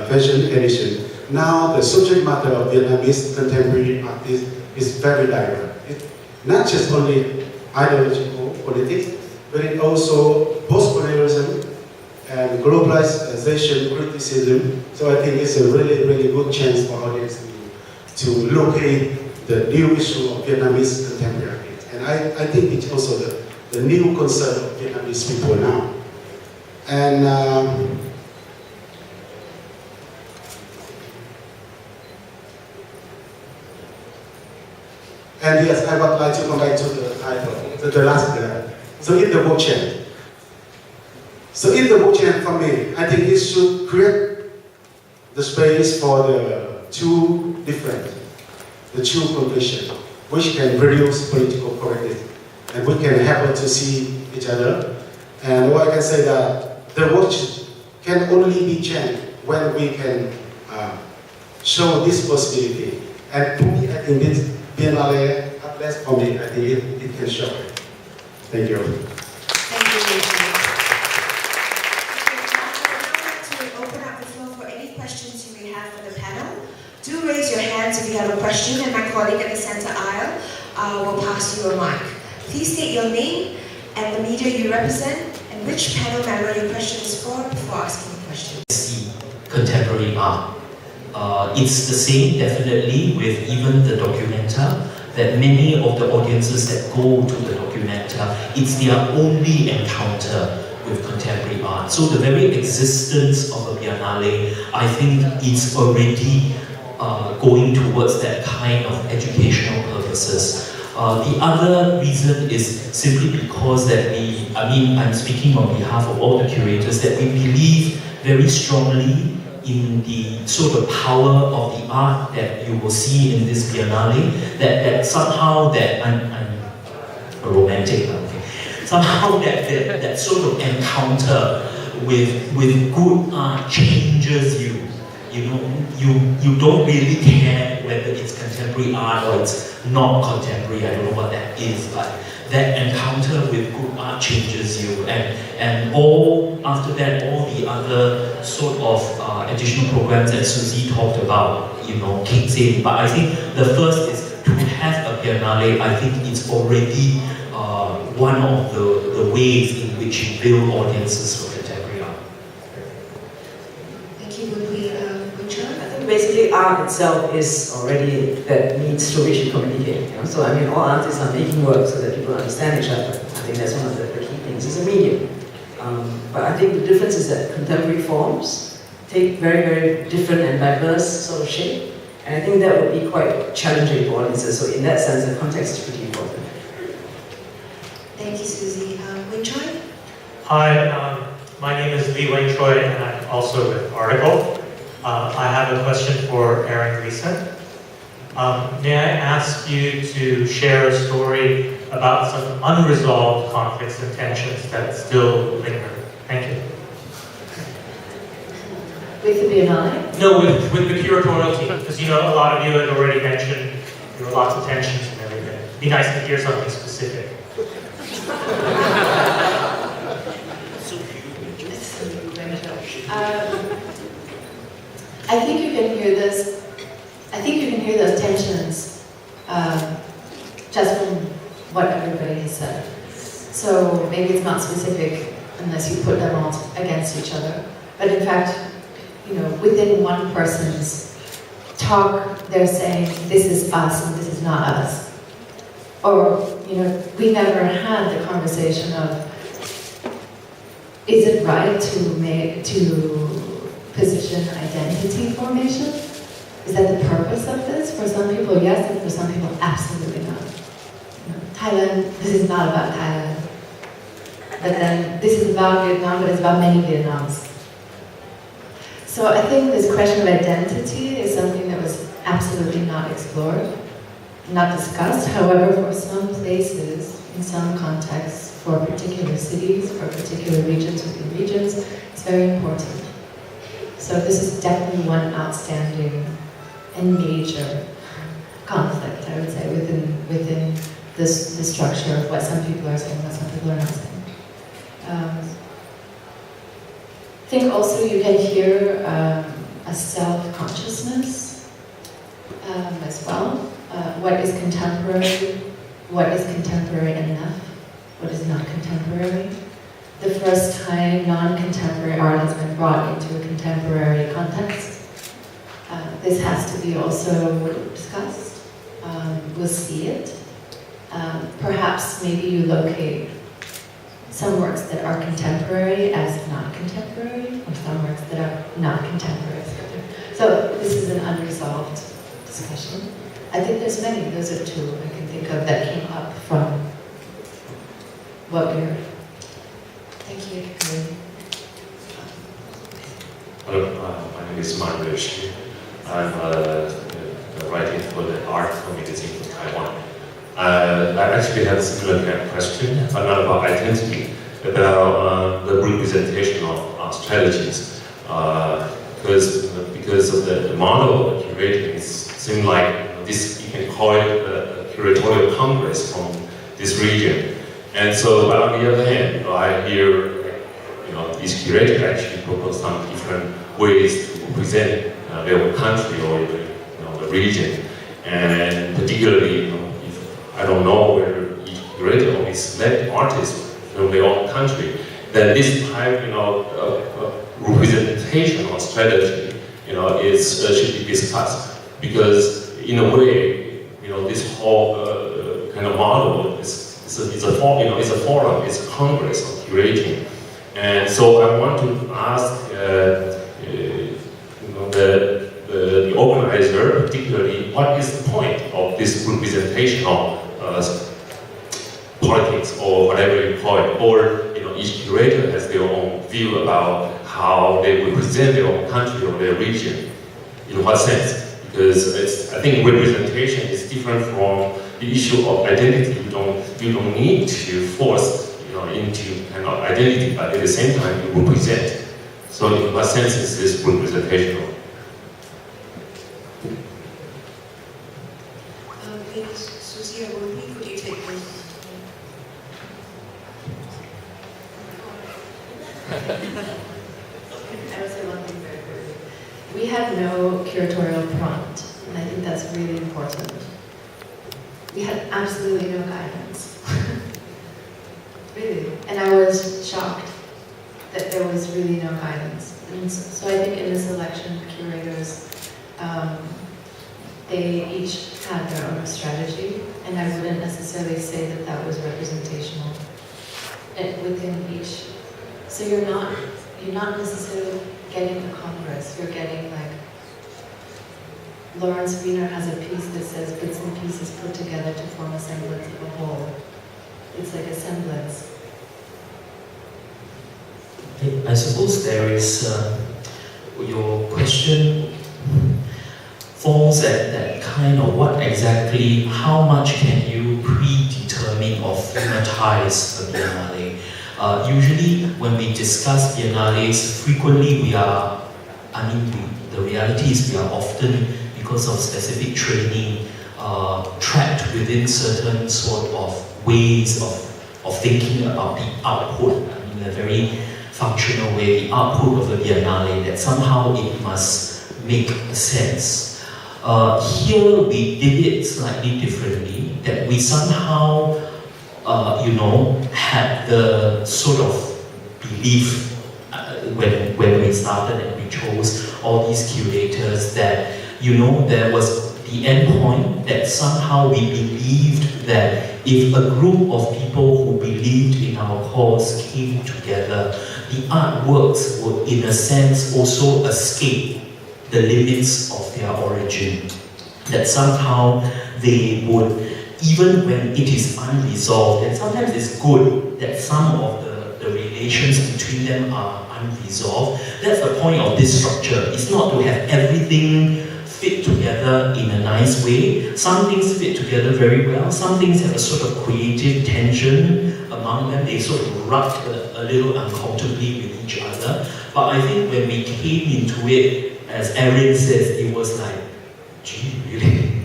L: fashion edition. Now the subject matter of Vietnamese contemporary art is very diverse. It's not just only ideological politics, but it also post-colonialism and globalization criticism. So I think it's a really, really good chance for audience to locate the new issue of Vietnamese contemporary art. And I think it's also the new concern of Vietnamese people now. And yes, I would like to come back to the title, the last there. So in the book chain. So in the book chain, for me, I think it should create the space for the two confliction, which can reduce political correctness, and we can help us to see each other. And what I can say that the work can only be changed when we can show this possibility. And to me, I think this Biennale, at least for me, I think it can show it. Thank you.
A: Thank you. To open up the floor for any questions you may have for the panel. Do raise your hands if you have a question, and my colleague at the center aisle will pass you a mic. Please state your name and the media you represent, and which panel member your question is for before asking the question.
C: See contemporary art. It's the same definitely with even the documenta, that many of the audiences that go to the documenta, it's their only encounter with contemporary art. So the very existence of a Biennale, I think it's already going towards that kind of educational purposes. The other reason is simply because that I'm speaking on behalf of all the curators, that we believe very strongly in the sort of power of the art that you will see in this Biennale, that somehow that, I'm a romantic, okay, somehow that sort of encounter with good art changes you you don't really care whether it's contemporary art or it's not contemporary. I don't know what that is, but that encounter with good art changes you, and all after that, all the other sort of additional programs that Susie talked about, kicks in. But I think the first is to have a Biennale. I think it's already one of the ways in which you build audiences for contemporary art.
A: Thank you, would we,
B: I think basically art itself is already that means through which you communicate. So I mean, all artists are making work so that people understand each other. I think that's one of the key things. It's a medium. But I think the difference is that contemporary forms take very, very different and diverse sort of shape. And I think that would be quite challenging for audiences. So in that sense, the context is pretty important.
A: Thank you, Susie. Wing Choi?
M: Hi, my name is Lee Wing Choi, and I'm also with Article. I have a question for Aaron Gleason. May I ask you to share a story about some unresolved conflicts and tensions that still linger? Thank you.
E: With the Biennale?
M: No, with the curatorial team, because a lot of you had already mentioned there were lots of tensions and everything. It'd be nice to hear something specific.
E: I think you can hear this. I think you can hear those tensions just from what everybody has said. So maybe it's not specific unless you put them all against each other. But in fact, within one person's talk, they're saying this is us and this is not us. Or we never had the conversation of, is it right to position identity formation? Is that the purpose of this? For some people, yes, and for some people, absolutely not. Thailand, this is not about Thailand. But then this is about Vietnam, but it's about many Vietnams. So I think this question of identity is something that was absolutely not explored, not discussed. However, for some places, in some contexts, for particular cities, for particular regions within regions, it's very important. So this is definitely one outstanding and major conflict, I would say, within the structure of what some people are saying, what some people are not saying. I think also you can hear a self-consciousness as well. What is contemporary? What is contemporary enough? What is not contemporary? The first time non-contemporary art has been brought into a contemporary context. This has to be also discussed. We'll see it. Perhaps maybe you locate some works that are contemporary as not contemporary, or some works that are not contemporary as contemporary. So this is an unresolved discussion. I think there's many. Those are two I can think of that came up from what we heard. Thank you.
N: Hello, my name is Mario Shi. I'm writing for the art magazine from Taiwan. I actually have a similar kind of question, but not about identity, about the representation of strategies. Because of the model of curating, it seems like this, you can call it a curatorial congress from this region. And so, but on the other hand, I hear, these curators actually propose some different ways to present their own country or the region. And particularly, I don't know whether each curator only select artists from their own country, then this type, representation or strategy, should be discussed. Because in a way, this whole kind of model is a forum, it's a congress of curating. And so I want to ask the organizer, particularly, what is the point of this representational politics or whatever you call it? Or each curator has their own view about how they represent their own country or their region. In what sense? Because I think representation is different from the issue of identity. You don't need to force into kind of identity, but at the same time you represent. So in what sense is this representational?
A: think Susie or Ruby, could you take this?
E: I would say one thing very quickly. We had no curatorial prompt, and I think that's really important. We had absolutely no guidance. Really. And I was shocked that there was really no guidance. And so I think in this election, curators, they each had their own strategy, and I wouldn't necessarily say that that was representational within each. So you're not necessarily getting a congress, you're getting like, Lawrence Wiener has a piece that says bits and pieces put together to form a semblance of a whole. It's like a semblance.
C: I suppose there is, your question falls at that kind of what exactly, how much can you predetermine or thematize a Biennale? Usually when we discuss Biennales, frequently the reality is we are often, because of specific training, trapped within certain sort of ways of thinking about the output. In a very functional way, the output of a Biennale, that somehow it must make sense. Here we did it slightly differently, that we somehow, had the sort of belief when we started and we chose all these curators that, there was the end point that somehow we believed that if a group of people who believed in our cause came together, the artworks would in a sense also escape the limits of their origin. That somehow they would, even when it is unresolved, and sometimes it's good that some of the relations between them are unresolved. That's the point of this structure. It's not to have everything fit together in a nice way. Some things fit together very well. Some things have a sort of creative tension among them. They sort of rub a little uncomfortably with each other. But I think when we came into it, as Erin says, it was like, gee, really?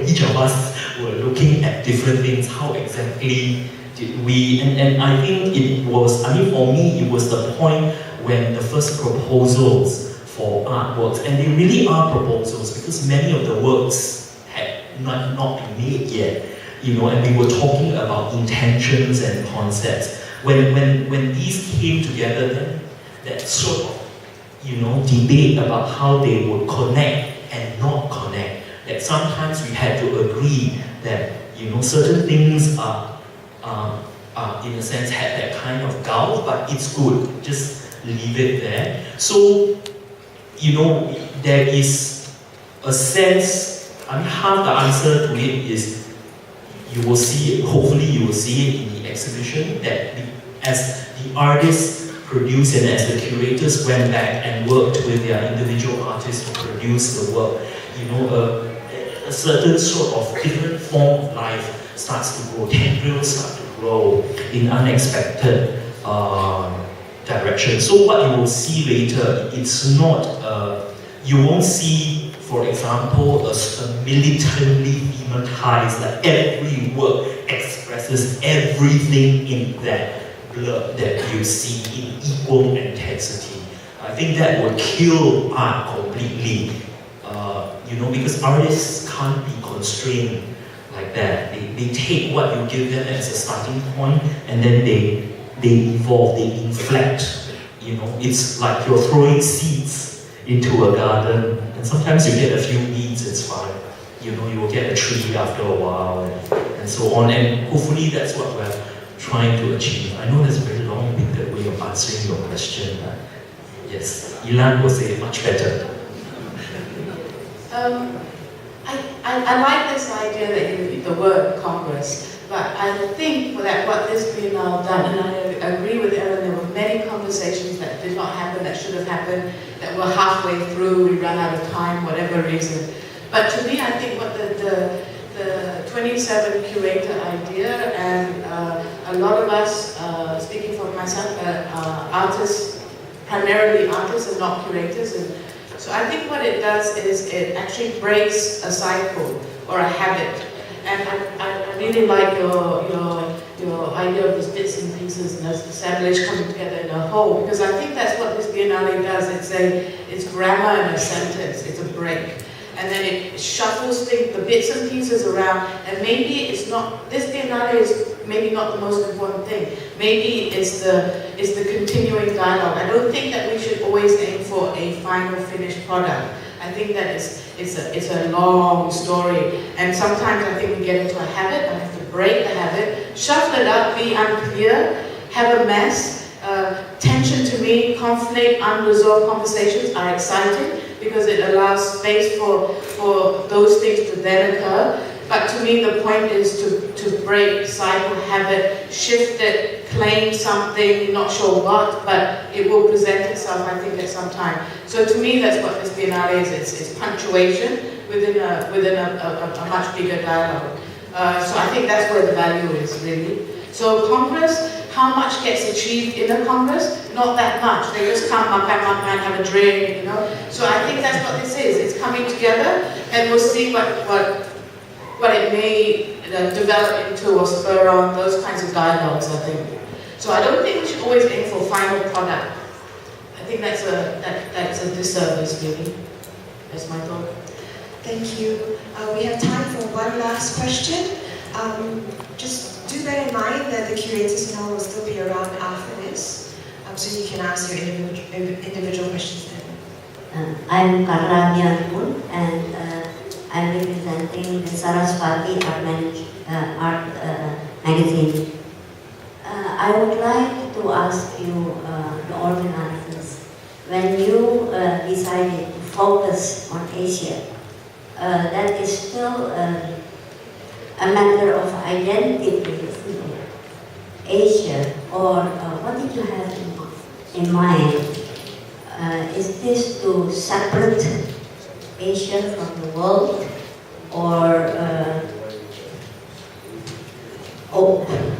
C: Each of us were looking at different things. How exactly did we? And I think it was, for me, it was the point when the first proposals for artworks, and they really are proposals because many of the works had not been made yet, and we were talking about intentions and concepts. When these came together, then that sort of, debate about how they would connect and not connect, that sometimes we had to agree that, certain things are in a sense had that kind of gulf, but it's good, just leave it there. So, there is a sense, half the answer to it is you will see it, hopefully you will see it in the exhibition, that as the artists produced and as the curators went back and worked with their individual artists to produce the work, a certain sort of different form of life starts to grow, tendrils start to grow in unexpected direction. So what you will see later, it's not, you won't see, for example, a militantly thematized, like every work expresses everything in that blur that you see in equal intensity. I think that would kill art completely, because artists can't be constrained like that. They take what you give them as a starting point and then they evolve, they inflect. It's like you're throwing seeds into a garden, and sometimes you get a few weeds, it's fine. You will get a tree after a while, and so on. And hopefully that's what we're trying to achieve. I know that's a very long-winded way of answering your question, but yes, Ilan will say it much better.
G: I like this idea that the word Congress, but I think that what this Biennale done, and I agree with Erin, there were many conversations that did not happen, that should have happened, that were halfway through, we ran out of time, whatever reason. But to me, I think what the 27 curator idea, and a lot of us, speaking for myself, artists, primarily artists and not curators, and so I think what it does is it actually breaks a cycle or a habit. And I really like your idea of these bits and pieces and those assemblage coming together in a whole, because I think that's what this Biennale does. It's grammar in a sentence, it's a break. And then it shuffles the bits and pieces around, and maybe it's not, this Biennale is maybe not the most important thing. Maybe it's the continuing dialogue. I don't think that we should always aim for a final finished product. I think that it's a long story, and sometimes I think we get into a habit. I have to break the habit, shuffle it up, be unclear, have a mess. Tension to me, conflict, unresolved conversations are exciting because it allows space for those things to then occur. But to me, the point is to break cycle, habit, shift it, claim something, not sure what, but it will present itself, I think, at some time. So to me, that's what this Biennale is. It's punctuation within a much bigger dialogue. So I think that's where the value is, really. So Congress, how much gets achieved in a Congress? Not that much. They just come, makan, have a drink, you know. So I think that's what this is. It's coming together, and we'll see what it may develop into or spur on, those kinds of dialogues, I think. So I don't think we should always aim for final product. I think that's a disservice, really. That's my thought.
A: Thank you. We have time for one last question. Just do bear in mind that the curators and all will still be around after this, so you can ask your individual questions then.
O: I'm Karla Mianpun, and I'm representing the Saraswati Art Magazine. I would like to ask you, the organizers, when you decided to focus on Asia, that is still a matter of identity, isn't it? Asia, or what did you have in mind? Is this to separate Asia from the world, or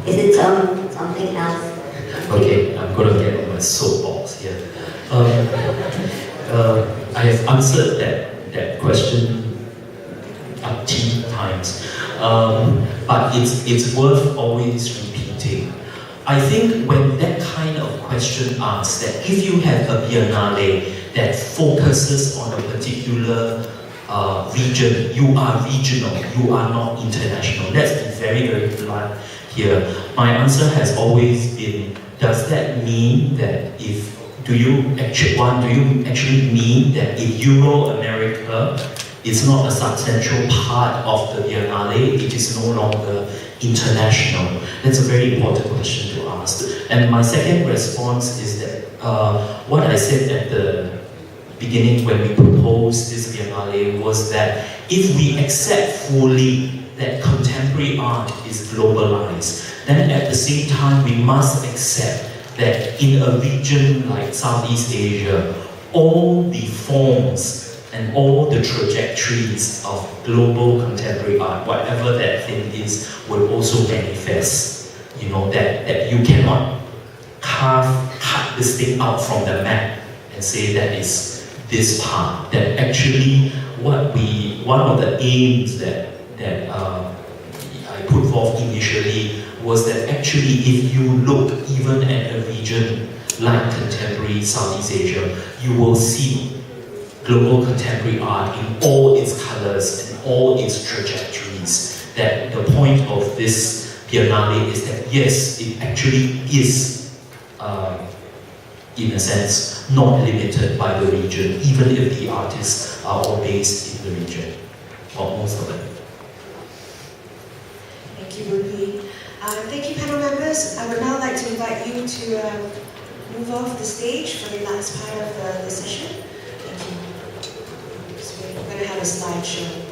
O: is it something else?
C: Okay, I'm going to get on my soapbox here. I have answered that question up to times, but it's worth always repeating. I think when that kind of question asks that if you have a Biennale that focuses on a particular region, you are regional, you are not international. Let's be very, very blunt here. My answer has always been, does that mean that do you actually mean that if Euro-America is not a substantial part of the Biennale, it is no longer international? That's a very important question to ask. And my second response is that what I said at the beginning when we proposed this Biennale was that if we accept fully that contemporary art is globalized, then at the same time we must accept that in a region like Southeast Asia, all the forms and all the trajectories of global contemporary art, whatever that thing is, will also manifest. You know, that you cannot cut this thing out from the map and say that is this part. That actually one of the aims that I put forth initially was that actually if you look even at a region like contemporary Southeast Asia, you will see global contemporary art in all its colors and all its trajectories. That the point of this Biennale is that yes, it actually is in a sense not limited by the region, even if the artists are all based in the region, or most of them.
A: Thank you, Ruby. Thank you, panel members. I would now like to invite you to move off the stage for the last part of the session. Thank you. So we're going to have a slideshow.